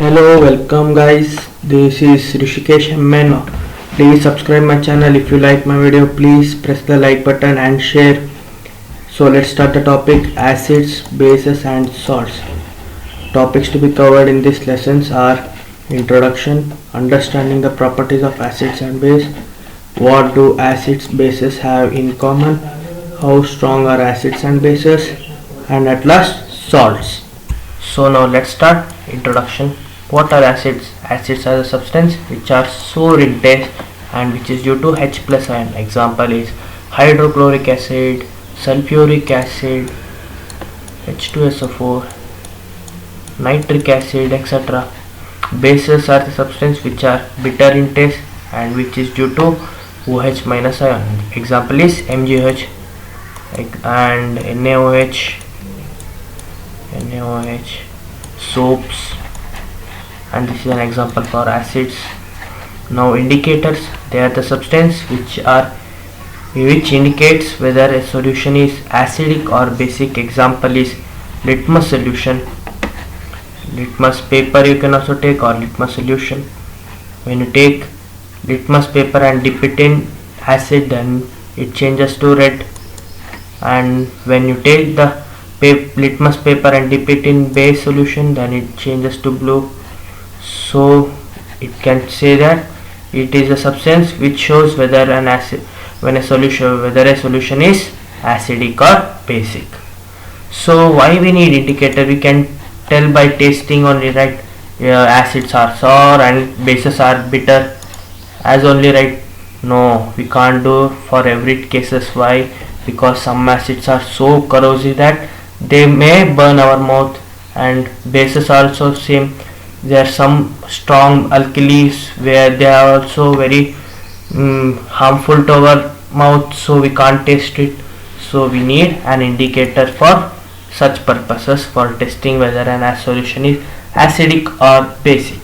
Hello, welcome guys. This is Rishikesh MN. Please subscribe my channel. If you like my video, please press the like button and share. So let's start the topic: acids, bases and salts. Topics to be covered in these lessons are introduction, understanding the properties of acids and base, what do acids bases have in common, how strong are acids and bases, and at last salts. So now let's start. Introduction. What are acids? Acids are the substance which are sour in taste and which is due to H plus ion. Example is hydrochloric acid, sulfuric acid, H2SO4, nitric acid, etc. Bases are the substance which are bitter in taste and which is due to OH minus ion. Example is MgOH and NaOH, soaps, and this is an example for acids. Now indicators, they are the substance which indicates whether a solution is acidic or basic. Example is litmus solution, litmus paper you can also take, or litmus solution. When you take litmus paper and dip it in acid, then it changes to red, and when you take the litmus paper and dip it in base solution, then it changes to blue. So it can say that it is a substance which shows whether a solution is acidic or basic. So why we need indicator? We can tell by tasting only, right? Acids are sour and bases are bitter as only, right? No, we can't do for every cases. Why? Because some acids are so corrosive that they may burn our mouth, and bases also same. There are some strong alkalis where they are also very harmful to our mouth, so we can't taste it. So we need an indicator for such purposes, for testing whether an solution is acidic or basic.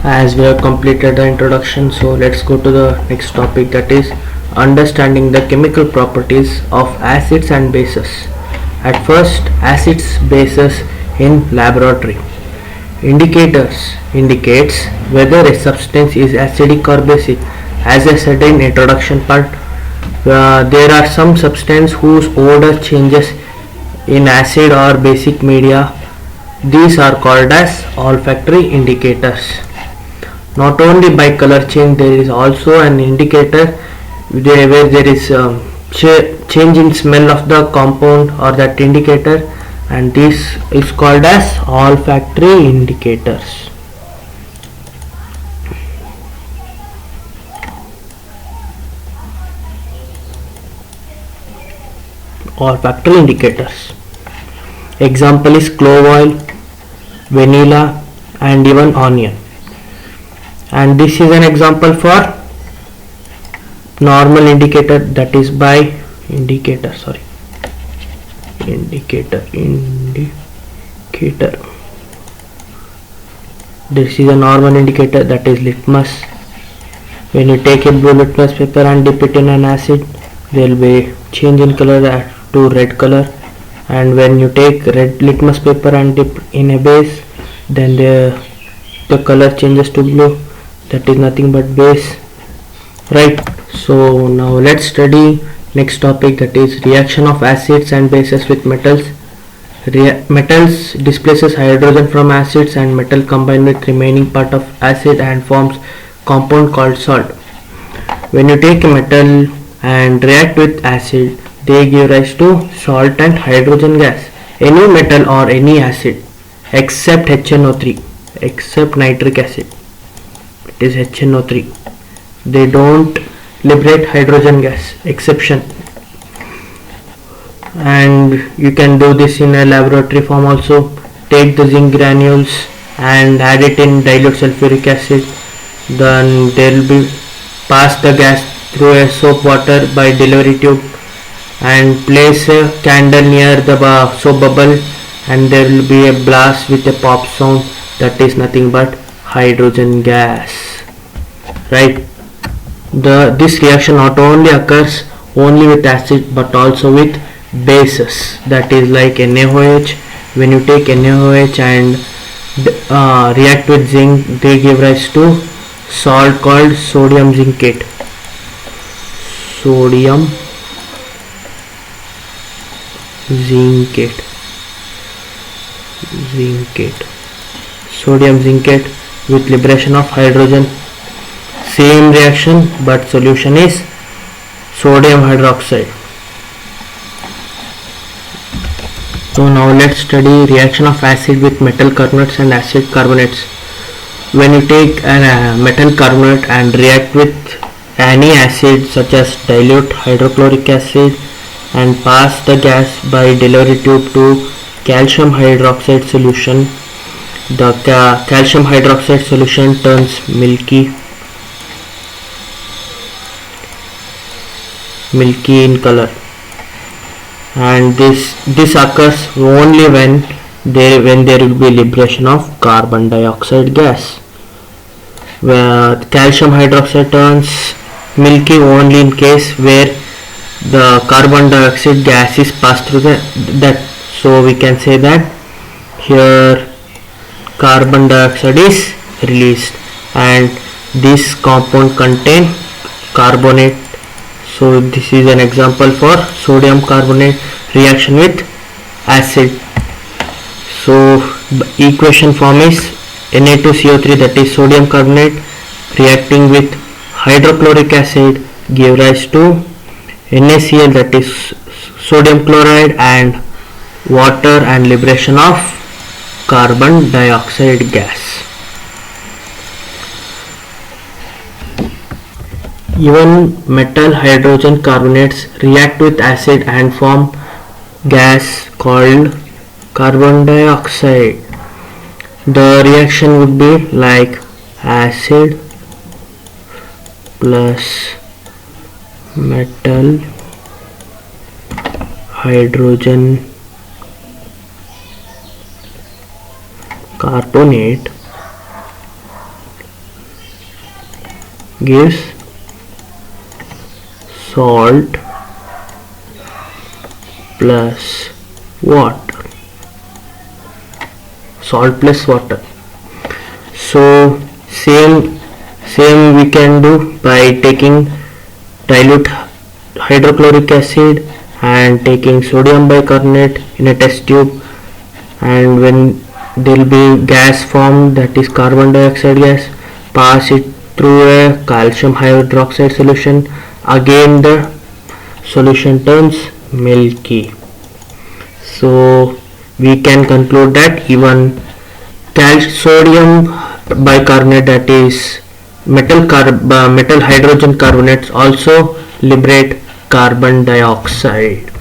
As we have completed the introduction, so let's go to the next topic, that is understanding the chemical properties of acids and bases. At first, acids, bases in laboratory. Indicators indicates whether a substance is acidic or basic. As I said in introduction part, there are some substances whose odor changes in acid or basic media. These are called as olfactory indicators. Not only by color change, there is also an indicator where there is change in smell of the compound or that indicator, and this is called as olfactory indicators. Olfactory indicators. Example is clove oil, vanilla, and even onion. And this is an example for normal indicator, that is by indicator. This is a normal indicator, that is litmus. When you take a blue litmus paper and dip it in an acid, there will be change in color to red color, and when you take red litmus paper and dip in a base, then the color changes to blue. That is nothing but base, right? So now let's study next topic, that is reaction of acids and bases with metals. Metals displaces hydrogen from acids, and metal combine with remaining part of acid and forms compound called salt. When you take a metal and react with acid, they give rise to salt and hydrogen gas. Any metal or any acid except HNO3, except nitric acid, it is HNO3, they don't liberate hydrogen gas, exception. And you can do this in a laboratory form also. Take the zinc granules and add it in dilute sulfuric acid, then there will be pass the gas through a soap water by delivery tube, and place a candle near the soap bubble, and there will be a blast with a pop sound. That is nothing but hydrogen gas, right? This reaction not only occurs only with acid but also with bases, that is like NaOH. When you take NaOH and react with zinc, they give rise to salt called sodium zincate. Sodium zincate. Sodium zincate with liberation of hydrogen. Same reaction, but solution is sodium hydroxide. So now let's study reaction of acid with metal carbonates and acid carbonates. When you take a metal carbonate and react with any acid such as dilute hydrochloric acid and pass the gas by delivery tube to calcium hydroxide solution, the calcium hydroxide solution turns milky in color, and this occurs only when there will be liberation of carbon dioxide gas. Where calcium hydroxide turns milky only in case where the carbon dioxide gas is passed through that. So we can say that here carbon dioxide is released and this compound contain carbonate. So this is an example for sodium carbonate reaction with acid. So equation form is Na2CO3, that is sodium carbonate, reacting with hydrochloric acid give rise to NaCl, that is sodium chloride, and water and liberation of carbon dioxide gas. Even metal hydrogen carbonates react with acid and form gas called carbon dioxide. The reaction would be like acid plus metal hydrogen carbonate gives salt plus water. So same we can do by taking dilute hydrochloric acid and taking sodium bicarbonate in a test tube, and when there will be gas formed, that is carbon dioxide gas, pass it through a calcium hydroxide solution, again the solution turns milky. So we can conclude that even sodium bicarbonate, that is metal hydrogen carbonates, also liberate carbon dioxide.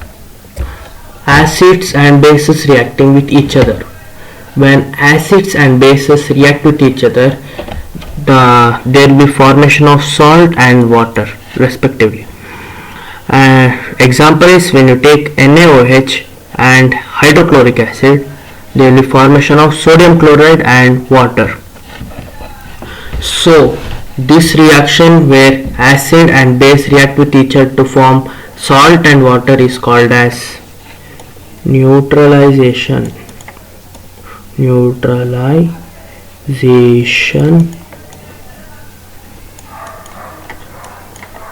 Acids and bases reacting with each other. When acids and bases react with each other, there will be formation of salt and water respectively. Example is when you take NaOH and hydrochloric acid, there will be formation of sodium chloride and water. So this reaction where acid and base react with each other to form salt and water is called as neutralization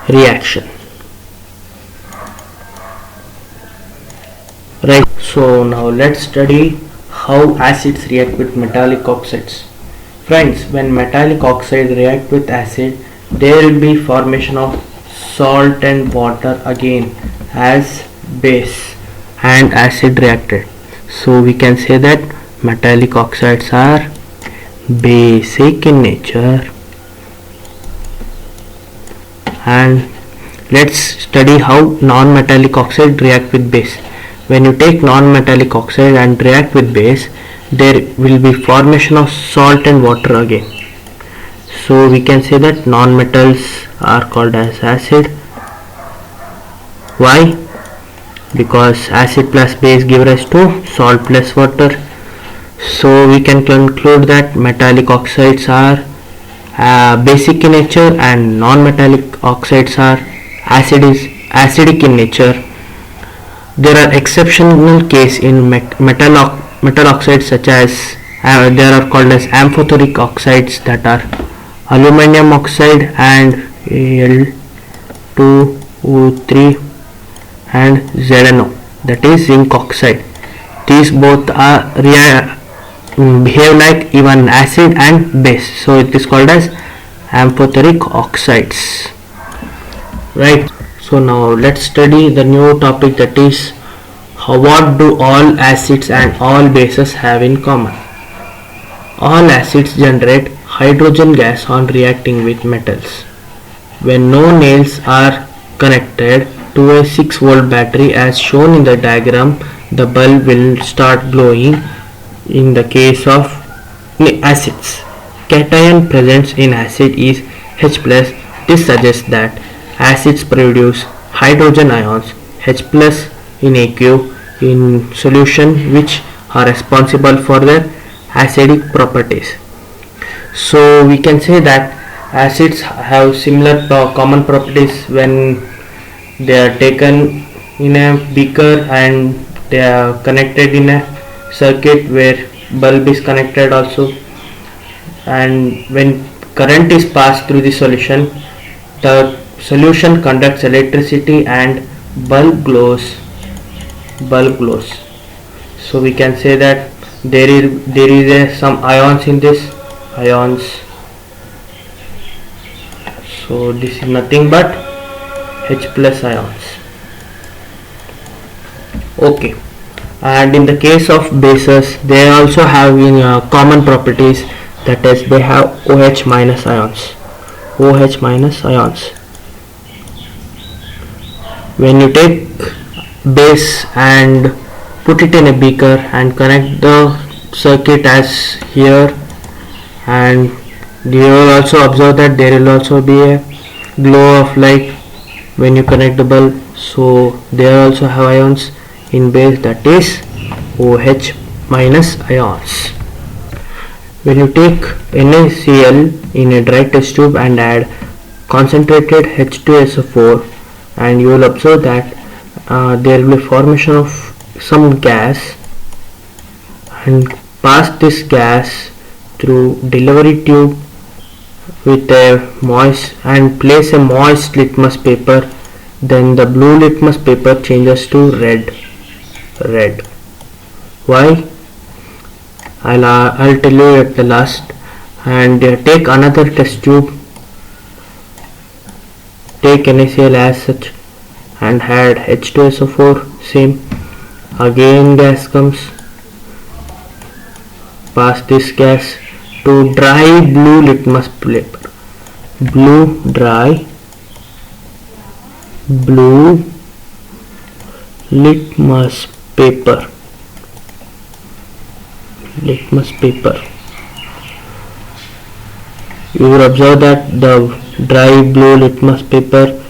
reaction. Right. So now let's study how acids react with metallic oxides. Friends, when metallic oxide react with acid, there will be formation of salt and water again as base and acid reacted. So we can say that metallic oxides are basic in nature. And let's study how non-metallic oxide react with base. When you take non-metallic oxide and react with base, there will be formation of salt and water again. So we can say that non-metals are called as acid. Why? Because acid plus base give rise to salt plus water. So we can conclude that metallic oxides are basic in nature and non-metallic oxides are acidic in nature. There are exceptional cases in metal oxides such as They are called as amphoteric oxides, that are aluminum oxide and Al2O3 and ZnO, that is zinc oxide. These both are behave like even acid and base, so it is called as amphoteric oxides, right? So now let's study the new topic, that is what do all acids and all bases have in common. All acids generate hydrogen gas on reacting with metals. When no nails are connected to a 6-volt battery as shown in the diagram, the bulb will start glowing. In the case of acids, cation present in acid is H+. This suggests that acids produce hydrogen ions H+ in aqueous in solution, which are responsible for their acidic properties. So we can say that acids have similar common properties when they are taken in a beaker and they are connected in a circuit where bulb is connected also, and when current is passed through the solution, the solution conducts electricity and bulb glows. So we can say that there is some ions in this ions. So this is nothing but H+ ions. Okay. And in the case of bases, they also have common properties, that is they have OH- ions. When you take base and put it in a beaker and connect the circuit as here, and you will also observe that there will also be a glow of light when you connect the bulb. So they also have ions in base, that is OH- ions. When you take NaCl in a dry test tube and add concentrated H2SO4, and you will observe that there will be formation of some gas, and pass this gas through delivery tube with a moist and place a moist litmus paper, then the blue litmus paper changes to red. Why? I'll tell you at the last. And take another test tube, take NaCl as such and add H2SO4, same, again gas comes, pass this gas to dry blue litmus paper, blue litmus paper. You will observe that the dry blue litmus paper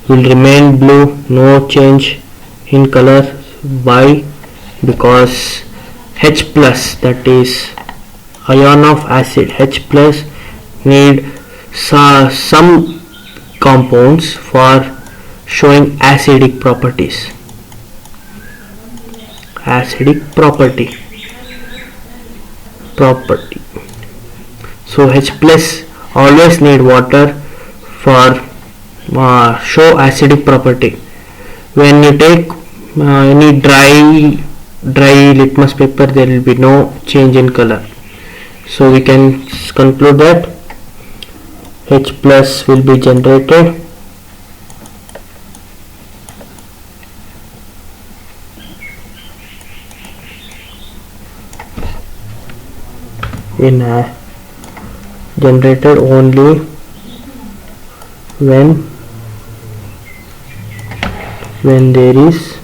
will remain blue, no change in color. Why? Because H+, that is ion of acid, H+ need some compounds for showing acidic property. So H+ always need water for show acidic property. When you take any dry litmus paper, there will be no change in color. So we can conclude that H+ will be generated generated only when there is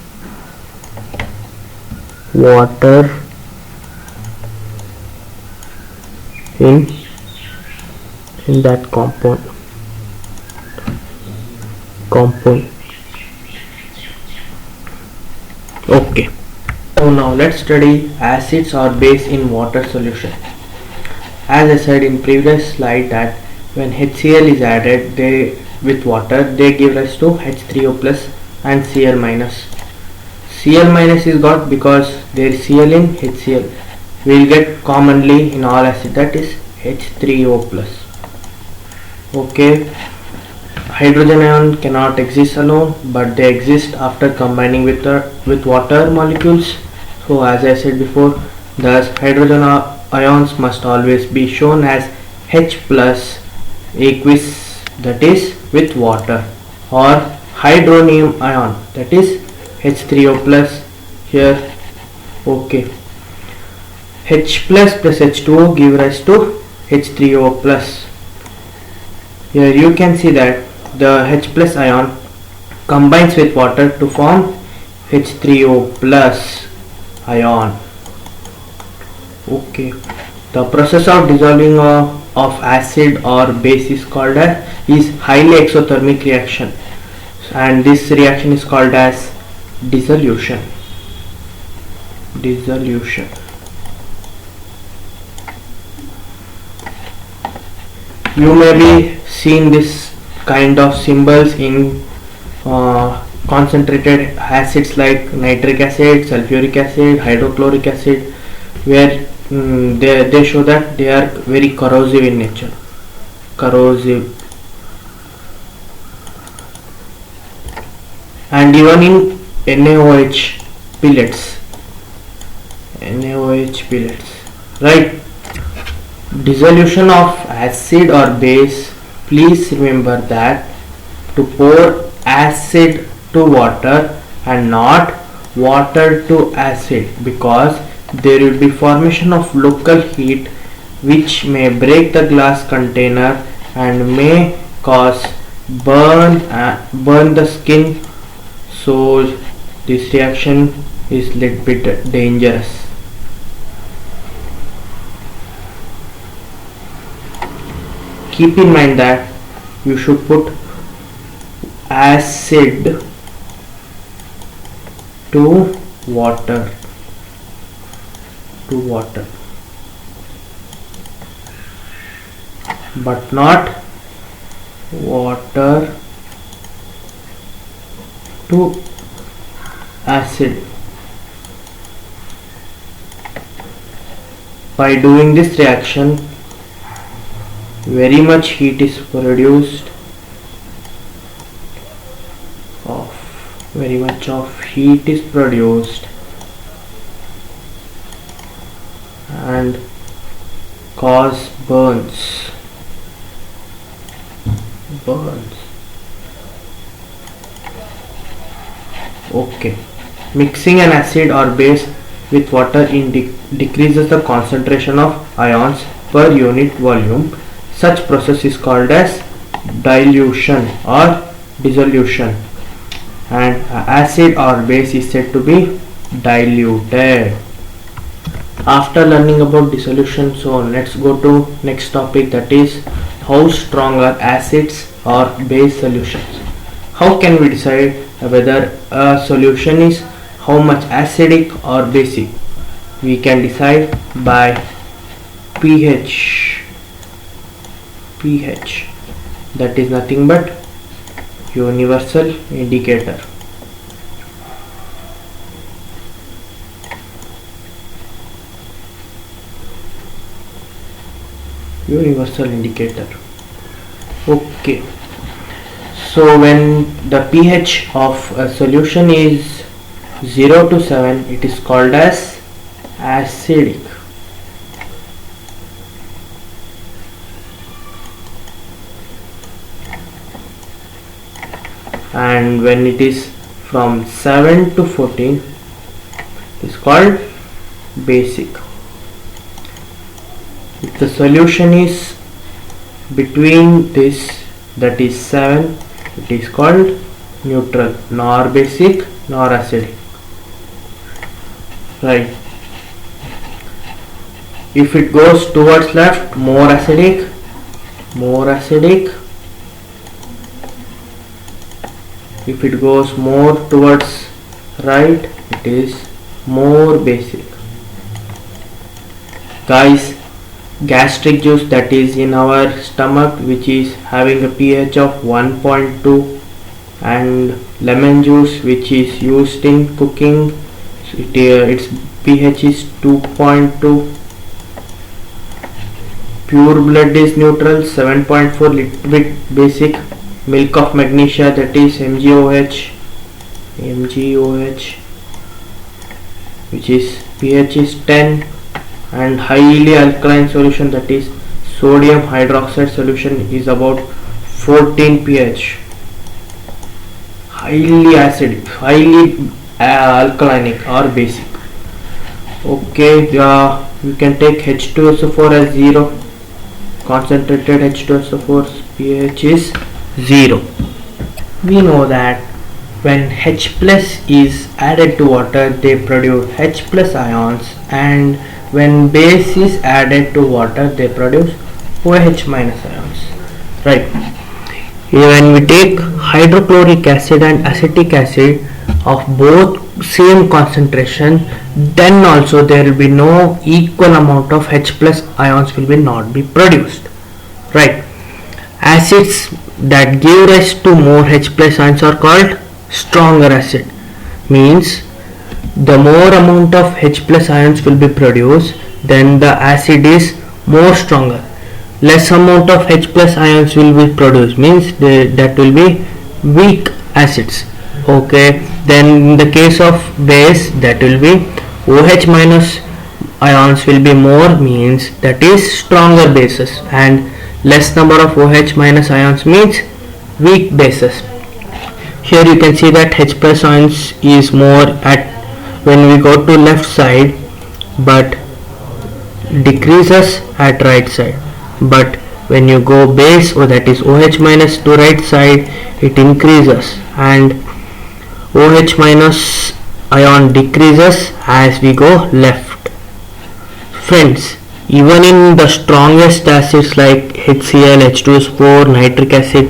water in that compound. Okay, so now let's study acids or base in water solution. As I said in previous slide that when HCl is added with water, they give rise to H3O plus and Cl minus. Cl minus is got because there is Cl in HCl, we will get commonly in all acid, that is H3O plus. Okay, hydrogen ion cannot exist alone, but they exist after combining with water molecules. So as I said before, thus hydrogen ions must always be shown as H plus aqueous, that is with water, or hydronium ion, that is H3O plus here. Okay, H plus plus H2O give rise to H3O plus. Here you can see that the H plus ion combines with water to form H3O plus ion. Okay, the process of dissolving of acid or base is called is highly exothermic reaction, and this reaction is called as dissolution. Dissolution. You may be seeing this kind of symbols in concentrated acids like nitric acid, sulfuric acid, hydrochloric acid, where they show that they are very corrosive in nature. Corrosive. And even in NaOH pellets. NaOH pellets. Right. Dissolution of acid or base. Please remember that to pour acid to water and not water to acid, because there will be formation of local heat which may break the glass container and may cause burn the skin. So this reaction is little bit dangerous. Keep in mind that you should put acid to water, but not water to acid. By doing this reaction, very much heat is produced, very much of heat is produced and cause burns. Okay, mixing an acid or base with water decreases the concentration of ions per unit volume. Such process is called as dilution or dissolution, and acid or base is said to be diluted. After learning about dissolution, so let's go to next topic, that is how strong are acids or base solutions. How can we decide whether a solution is how much acidic or basic? We can decide by pH. That is nothing but universal indicator. Okay, so when the pH of a solution is 0 to 7, it is called as acidic. And when it is from 7 to 14, it is called basic. If the solution is between this, that is 7, it is called neutral, nor basic nor acidic. Right. If it goes towards left, more acidic. If it goes more towards right, it is more basic. Guys, gastric juice, that is in our stomach, which is having a pH of 1.2, and lemon juice, which is used in cooking, its pH is 2.2. Pure blood is neutral, 7.4. Liquid basic, milk of magnesia, that is MgOH, which is pH is 10, and highly alkaline solution, that is sodium hydroxide solution, is about 14 pH. Highly acidic, highly alkalinic or basic. Okay, you can take H2SO4 as 0. Concentrated H2SO4 pH is 0. We know that when H plus is added to water, they produce H plus ions, and when base is added to water, they produce OH minus ions. Right. When we take hydrochloric acid and acetic acid of both same concentration, then also there will be no equal amount of H plus ions will be not be produced. Right. Acids that give rise to more H plus ions are called stronger acid. Means the more amount of H plus ions will be produced, then the acid is more stronger. Less amount of H plus ions will be produced, means that will be weak acids. Okay, then in the case of base, that will be OH minus ions will be more, means that is stronger bases, and less number of OH minus ions means weak bases. Here you can see that H plus ions is more at when we go to left side, but decreases at right side. But when you go base, or that is OH minus to right side, it increases, and OH minus ion decreases as we go left. Friends, even in the strongest acids like HCl, H2SO4, nitric acid,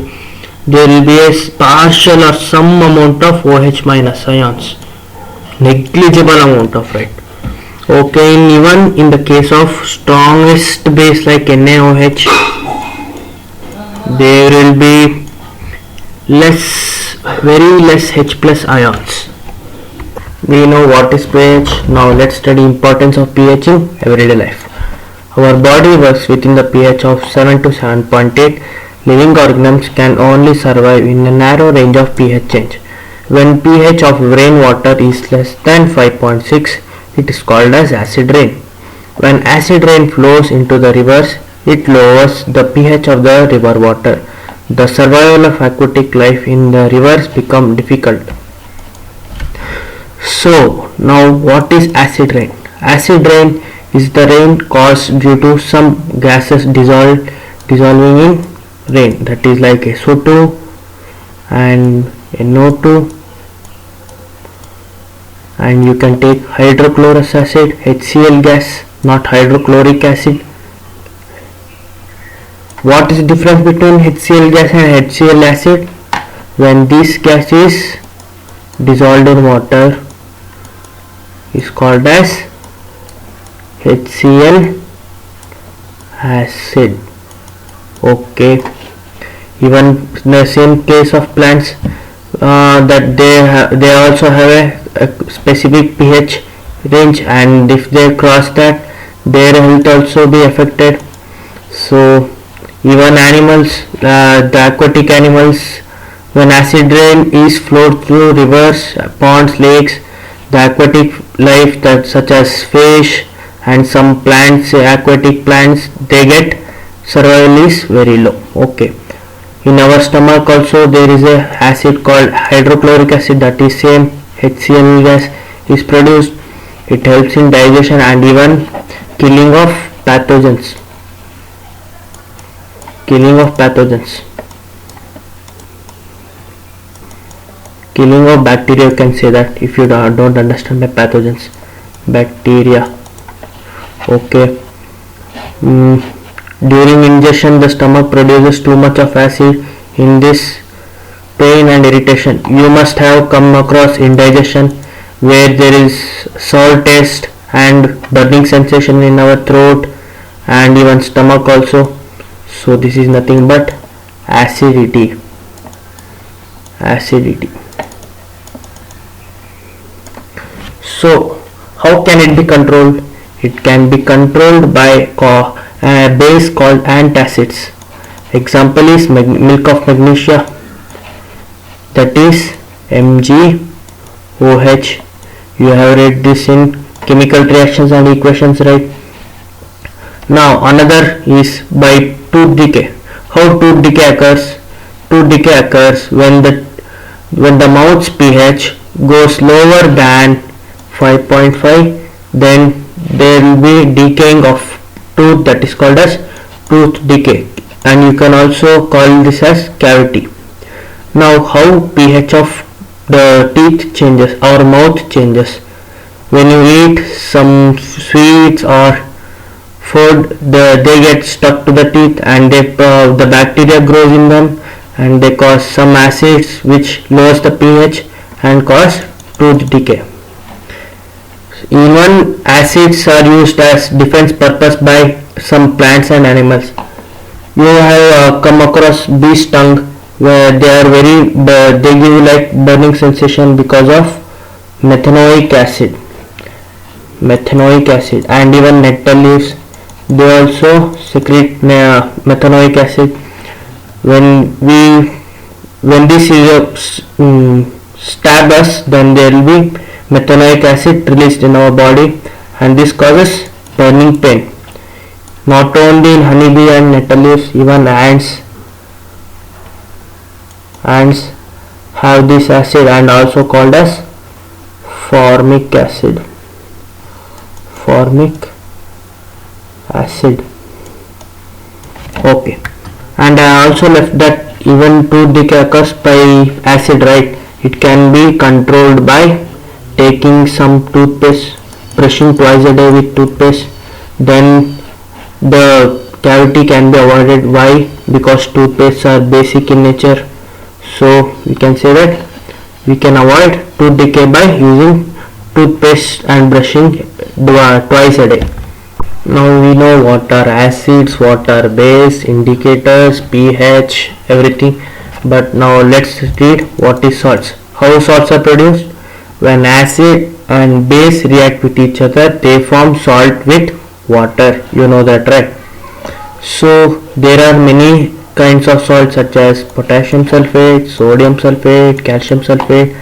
there will be a partial or some amount of OH minus ions, negligible amount of, right? Okay, even in the case of strongest base like NaOH, there will be very less H plus ions. We know what is pH. Now let's study importance of pH in everyday life. Our body works within the pH of 7 to 7.8. Living organisms can only survive in a narrow range of pH change. When pH of rainwater is less than 5.6, it is called as acid rain. When acid rain flows into the rivers, it lowers the pH of the river water. The survival of aquatic life in the rivers become difficult. So now what is acid rain? Acid rain is the rain caused due to some gases dissolving in rain, that is like SO2 and NO2, and you can take hydrochlorous acid, HCl gas, not hydrochloric acid. What is the difference between HCl gas and HCl acid? When this gas is dissolved in water, is called as HCl acid. Okay, even in the same case of plants, that they also have a specific pH range, and if they cross that, their health also be affected. So even animals, the aquatic animals, when acid rain is flowed through rivers, ponds, lakes, the aquatic life that such as fish and some plants, aquatic plants, they get survival is very low. Okay, in our stomach also there is a acid called hydrochloric acid, that is same HCl gas is produced. It helps in digestion and even killing of pathogens. Killing of bacteria, you can say that if you don't understand the pathogens. Bacteria. Okay. During ingestion, the stomach produces too much of acid. In this, pain and irritation. You must have come across indigestion where there is sour taste and burning sensation in our throat and even stomach also. So this is nothing but acidity. So How can it be controlled? It can be controlled by a base called antacids. Example is milk of magnesia, that is MgOH. You have read this in chemical reactions and equations, right? Now another is by tooth decay. How tooth decay occurs? Tooth decay occurs when the mouth's pH goes lower than 5.5, then there will be decaying of tooth, that is called as tooth decay, and you can also call this as cavity. Now how pH of the teeth changes, our mouth changes. When you eat some sweets or food, they get stuck to the teeth, and the bacteria grows in them, and they cause some acids which lowers the pH and cause tooth decay. Even acids are used as defense purpose by some plants and animals. You have come across bee stung, where they give like burning sensation because of methanoic acid, and even nettle leaves, they also secrete methanoic acid. When this stab us, then there will be methanoic acid released in our body, and this causes burning pain. Not only in honeybee and nettle leaves, even ants have this acid, and also called as formic acid. Okay, and I also left that even tooth decay occurs by acid, right? It can be controlled by taking some toothpaste, brushing twice a day with toothpaste. Then the cavity can be avoided. Why? Because toothpastes are basic in nature. So we can say that we can avoid tooth decay by using toothpaste and brushing twice a day. Now we know what are acids, what are base, indicators, pH, everything. But now let's read what is salts. How salts are produced? When acid and base react with each other, they form salt with water. You know that, right? So there are many kinds of salts such as potassium sulfate, sodium sulfate, calcium sulfate,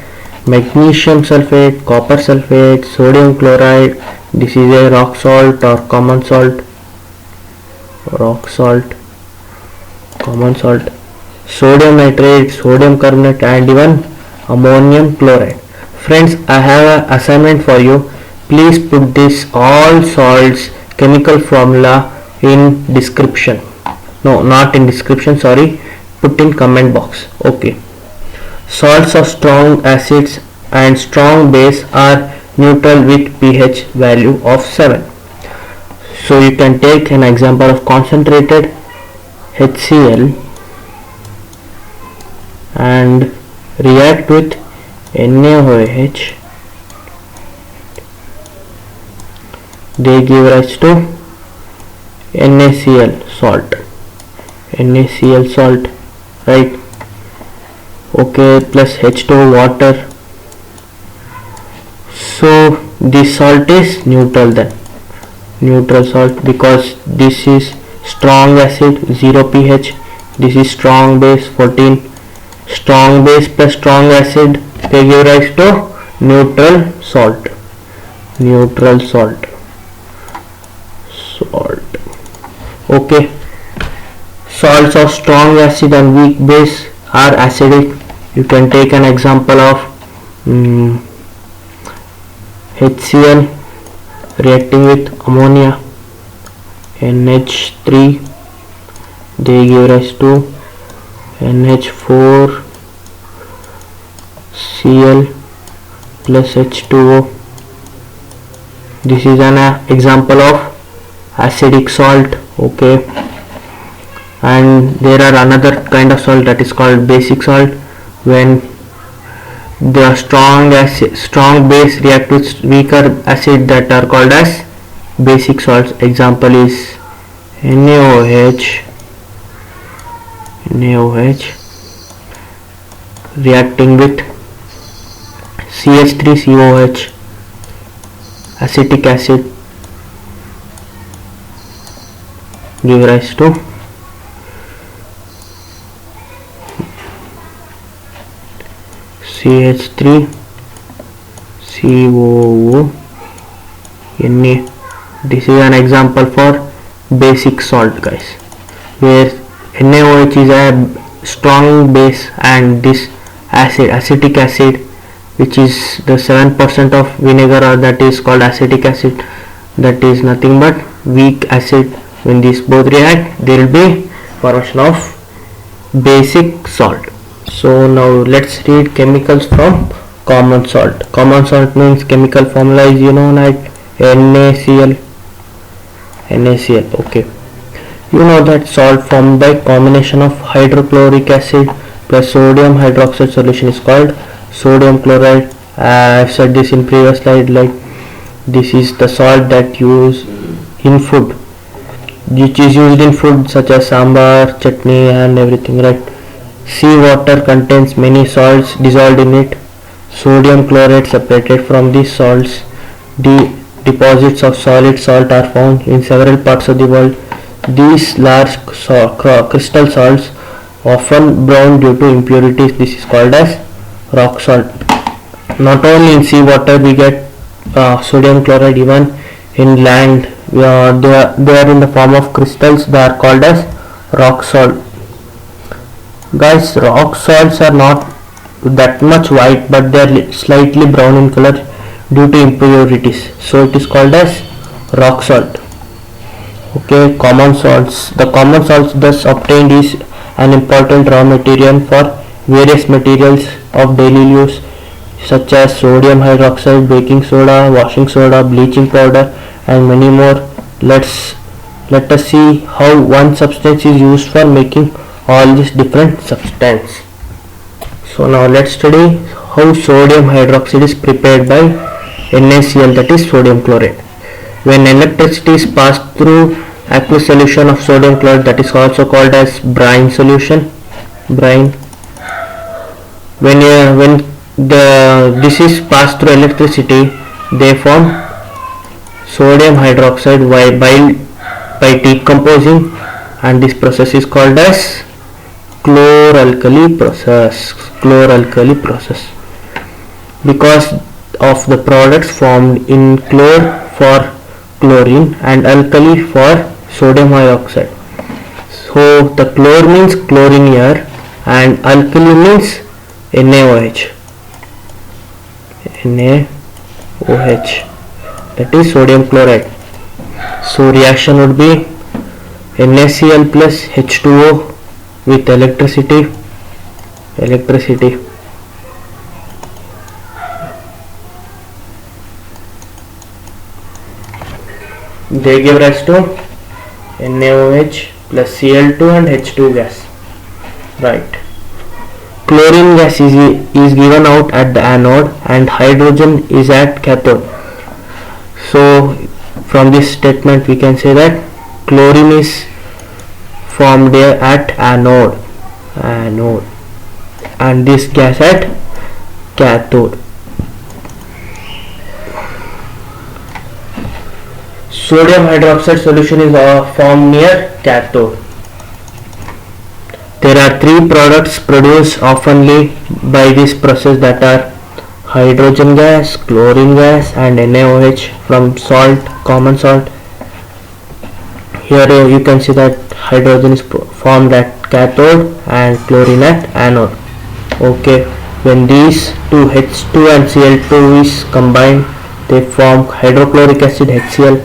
magnesium sulfate, copper sulfate, sodium chloride. This is a rock salt or common salt. Sodium nitrate, sodium carbonate, and even ammonium chloride. Friends, I have an assignment for you. Please put this all salts chemical formula in description. No, not in description, sorry. Put in comment box. Okay. Salts of strong acids and strong base are neutral with pH value of 7. So you can take an example of concentrated HCl and react with NaOH. They give rise to NaCl salt, right? Okay, plus H2O water. So this salt is neutral then, neutral salt, because this is strong acid 0 pH, this is strong base 14. Strong base plus strong acid, they give rise to neutral salt. Okay, salts of strong acid and weak base are acidic. You can take an example of HCl reacting with ammonia, NH3, they give rise to NH4Cl plus H2O. This is an example of acidic salt. Okay, and there are another kind of salt that is called basic salt. When the strong base react with weaker acid, that are called as basic salts. Example is NaOH reacting with CH3COH, acetic acid give rise to CH3 COO Na. This is an example for basic salt, guys, where NaOH is a strong base and this acetic acid, which is the 7% of vinegar, or that is called acetic acid, that is nothing but weak acid. When these both react, there will be formation of basic salt. So now let's read chemicals from common salt. Common salt means chemical formula is like NaCl. Okay, you know that salt formed by combination of hydrochloric acid plus sodium hydroxide solution is called sodium chloride. I've said this in previous slide, like this is the salt that used in food, which is used in food such as sambar, chutney and everything, right? Seawater contains many salts dissolved in it. Sodium chloride separated from these salts. The deposits of solid salt are found in several parts of the world. These large crystal salts, often brown due to impurities, this is called as rock salt. Not only in seawater we get sodium chloride, even in land they are in the form of crystals. They are called as rock salt. Guys, rock salts are not that much white, but they are slightly brown in color due to impurities, so it is called as rock salt. Okay, common salts. The common salts thus obtained is an important raw material for various materials of daily use such as sodium hydroxide, baking soda, washing soda, bleaching powder and many more. Let us see how one substance is used for making all these different substances. So now let's study how sodium hydroxide is prepared by NaCl, that is sodium chloride. When electricity is passed through aqueous solution of sodium chloride, that is also called as brine solution. When this is passed through electricity, they form sodium hydroxide by decomposing, and this process is called as chloralkali process. Because of the products formed in chlor for chlorine and alkali for sodium hydroxide. So the chlor means chlorine here and alkali means NaOH, that is sodium chloride. So reaction would be NaCl plus H2O with electricity. They give rise to NaOH plus Cl2 and H2 gas, right? Chlorine gas is given out at the anode and hydrogen is at cathode. So from this statement we can say that chlorine is formed there at anode and this gas at cathode. Sodium hydroxide solution is formed near cathode. There are three products produced oftenly by this process, that are hydrogen gas, chlorine gas and NaOH from salt, common salt. Here you can see that hydrogen is formed at cathode and chlorine at anode. Okay, when these two H2 and Cl2 is combined, they form hydrochloric acid HCl.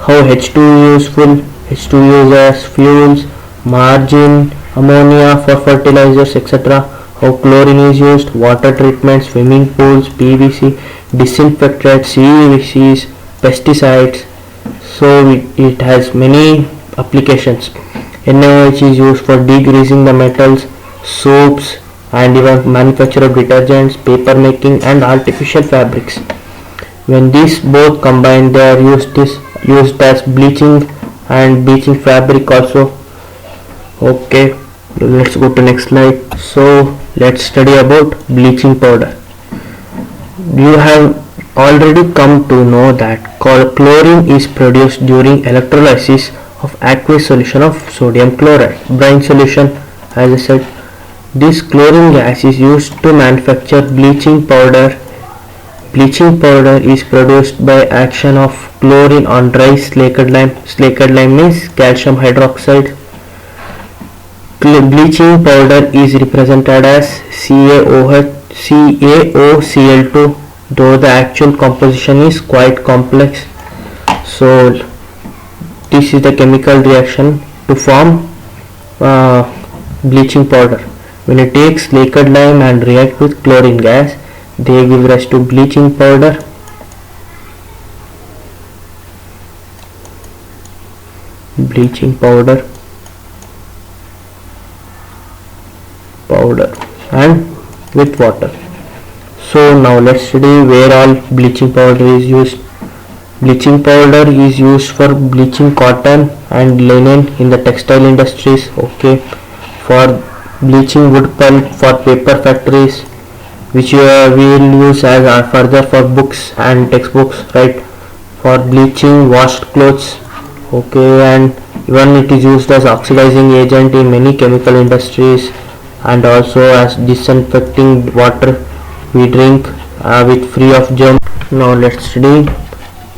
How H2 is useful? H2 used as fuels, margarine, ammonia for fertilizers, etc. How chlorine is used? Water treatment, swimming pools, PVC, disinfectants, CVCs, pesticides. So it has many applications. NaOH is used for degreasing the metals, soaps and even manufacture of detergents, paper making and artificial fabrics. When these both combine, they are used as bleaching and bleaching fabric also. Okay, let's go to next slide. So let's study about bleaching powder. You have already come to know that chlorine is produced during electrolysis of aqueous solution of sodium chloride, brine solution. As I said, this chlorine gas is used to manufacture bleaching powder. Bleaching powder is produced by action of chlorine on dry slaked lime. Slaked lime means calcium hydroxide. Bleaching powder is represented as CaOCl2, though the actual composition is quite complex. So this is the chemical reaction to form bleaching powder. When you take slaked lime and react with chlorine gas, they give rise to bleaching powder. Bleaching powder and with water. So now let's study where all bleaching powder is used. Bleaching powder is used for bleaching cotton and linen in the textile industries. Okay, for bleaching wood pulp for paper factories, which we will use as further for books and textbooks, right? For bleaching washed clothes. Okay, and even it is used as oxidizing agent in many chemical industries, and also as disinfecting water we drink with free of germs. Now let's study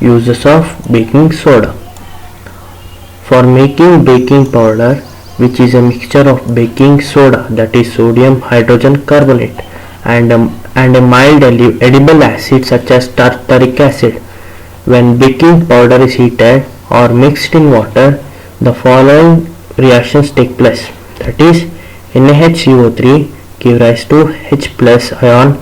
uses of baking soda. For making baking powder, which is a mixture of baking soda, that is sodium hydrogen carbonate, and a mild edible acid such as tartaric acid, when baking powder is heated or mixed in water, the following reactions take place. That is, NaHCO3 give rise to H plus ion.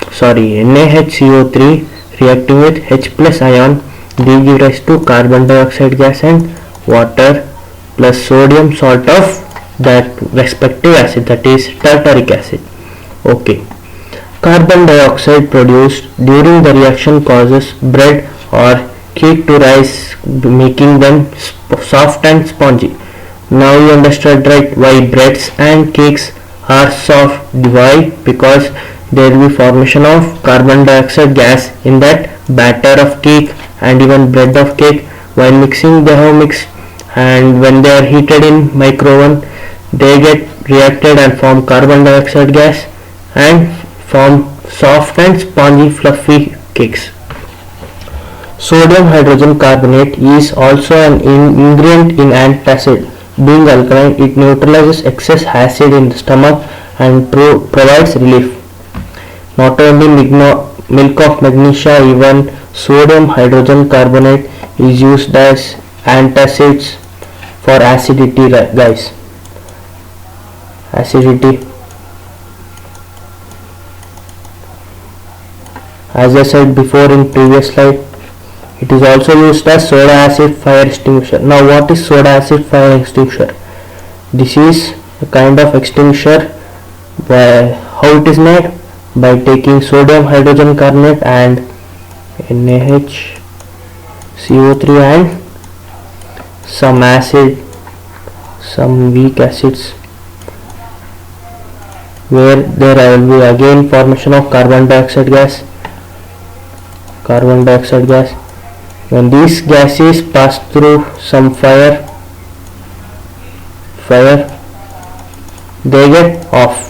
NaHCO3 reacting with H plus ion, they give rise to carbon dioxide gas and water plus sodium salt of that respective acid, that is tartaric acid. Okay. Carbon dioxide produced during the reaction causes bread or cake to rise, making them soft and spongy. Now you understood, right, why breads and cakes are soft. Why? Because there will be formation of carbon dioxide gas in that batter of cake and even bread of cake. While mixing, they have mixed, and when they are heated in micro oven, they get reacted and form carbon dioxide gas and form soft and spongy fluffy cakes. Sodium hydrogen carbonate is also an ingredient in antacid. Being alkaline, it neutralizes excess acid in the stomach and provides relief. Not only milk of magnesia, even sodium hydrogen carbonate is used as antacids for acidity, guys. Acidity. As I said before in previous slide, it is also used as soda acid fire extinguisher. Now what is soda acid fire extinguisher? This is a kind of extinguisher. How it is made? By taking sodium hydrogen carbonate and NaHCO3 and some acid, some weak acids, where there will be again formation of carbon dioxide gas. When these gases pass through some fire, they get off.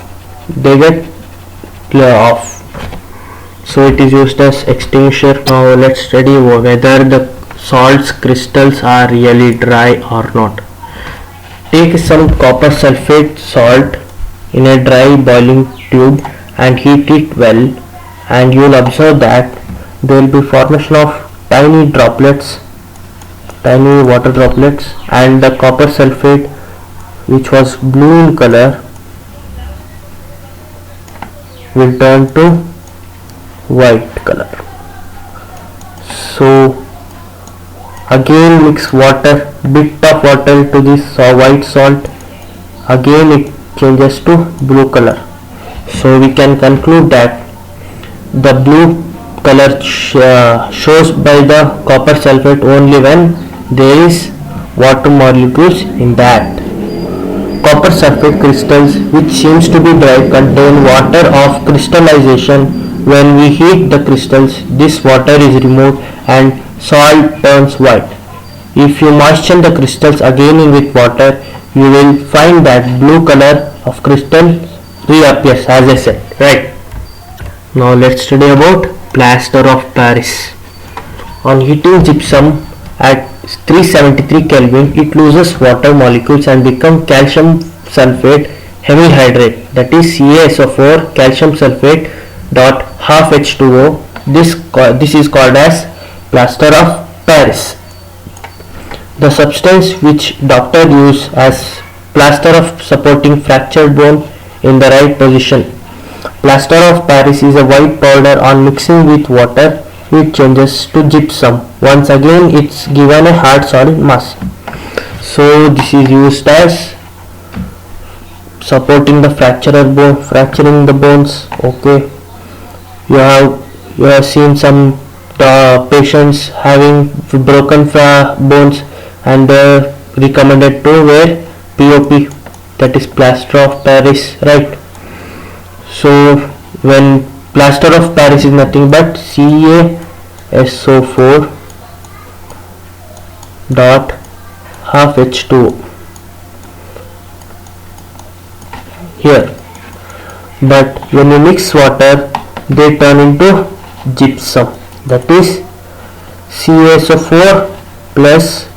So it is used as extinguisher. Now let's study whether the salt's crystals are really dry or not. Take some copper sulfate salt in a dry boiling tube and heat it well, and you will observe that there will be formation of tiny water droplets, and the copper sulfate, which was blue in color, will turn to white color. So again mix bit of water to this white salt, again it changes to blue color. So we can conclude that the blue color shows by the copper sulfate only when there is water molecules in that. Copper sulfate crystals, which seems to be dry, contain water of crystallization When we heat the crystals, this water is removed and salt turns white. If you moisten the crystals again with water, you will find that blue color of crystal reappears, as I said, right? Now let's study about plaster of Paris. On heating gypsum at 373 Kelvin, it loses water molecules and becomes calcium sulfate hemihydrate, that is CaSO4 calcium sulfate dot half H2O. This is called as plaster of Paris. The substance which doctor use as plaster of supporting fractured bone in the right position. Plaster of Paris is a white powder. On mixing with water, it changes to gypsum. Once again, it's given a hard solid mass. So this is used as supporting the fracturing the bones. Okay, you have seen some patients having broken bones, and they recommended to wear POP, that is plaster of Paris, right? So when plaster of Paris is nothing but CaSO4 dot half H2O here, but when you mix water, they turn into gypsum, that is CaSO4 plus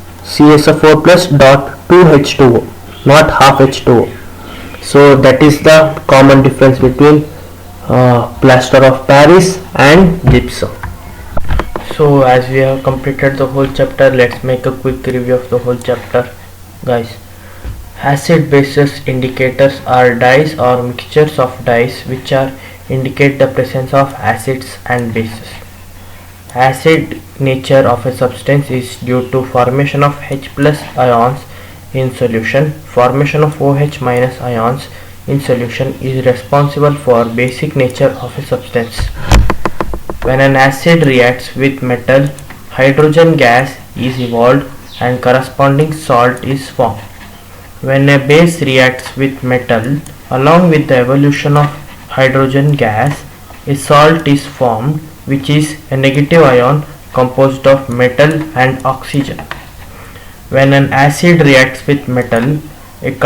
dot 2H2O, not half H2O. So that is the common difference between plaster of Paris and gypsum. So as we have completed the whole chapter, let's make a quick review of the whole chapter, guys. Acid bases indicators are dyes or mixtures of dyes which indicate the presence of acids and bases. Acid nature of a substance is due to formation of H plus ions in solution. Formation of OH minus ions in solution is responsible for basic nature of a substance. When an acid reacts with metal, hydrogen gas is evolved and corresponding salt is formed. When a base reacts with metal, along with the evolution of hydrogen gas, a salt is formed, which is a negative ion composed of metal and oxygen. When an acid reacts with metal, when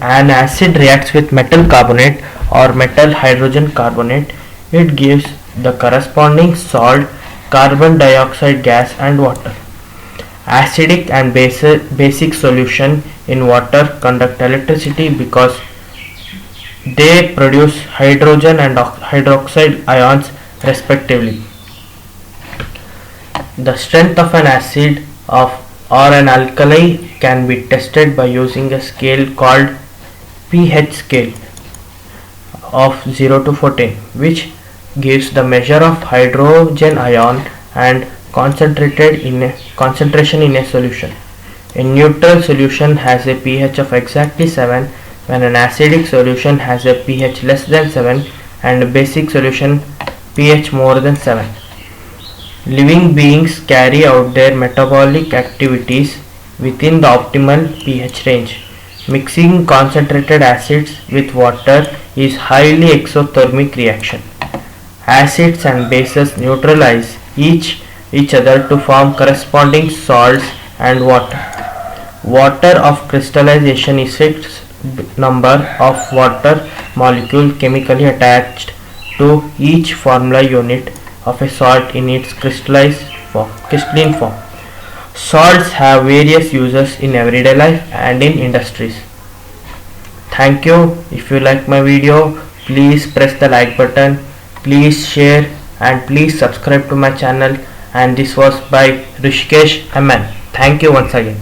an acid reacts with metal carbonate or metal hydrogen carbonate, it gives the corresponding salt, carbon dioxide gas and water. Acidic and basic solution in water conduct electricity because they produce hydrogen and hydroxide ions respectively. The strength of an acid or an alkali can be tested by using a scale called pH scale of 0 to 14, which gives the measure of hydrogen ion and concentration in a solution. A neutral solution has a pH of exactly 7, when an acidic solution has a pH less than 7 and a basic solution pH more than 7. Living beings carry out their metabolic activities within the optimal pH range. Mixing concentrated acids with water is highly exothermic reaction. Acids and bases neutralize each other to form corresponding salts and water. Water of crystallization is fixed number of water molecule chemically attached to each formula unit of a salt in its crystalline form. Salts have various uses in everyday life and in industries. Thank you. If you like my video, please press the like button, please share and please subscribe to my channel. And this was by Rishikesh MN. Thank you once again.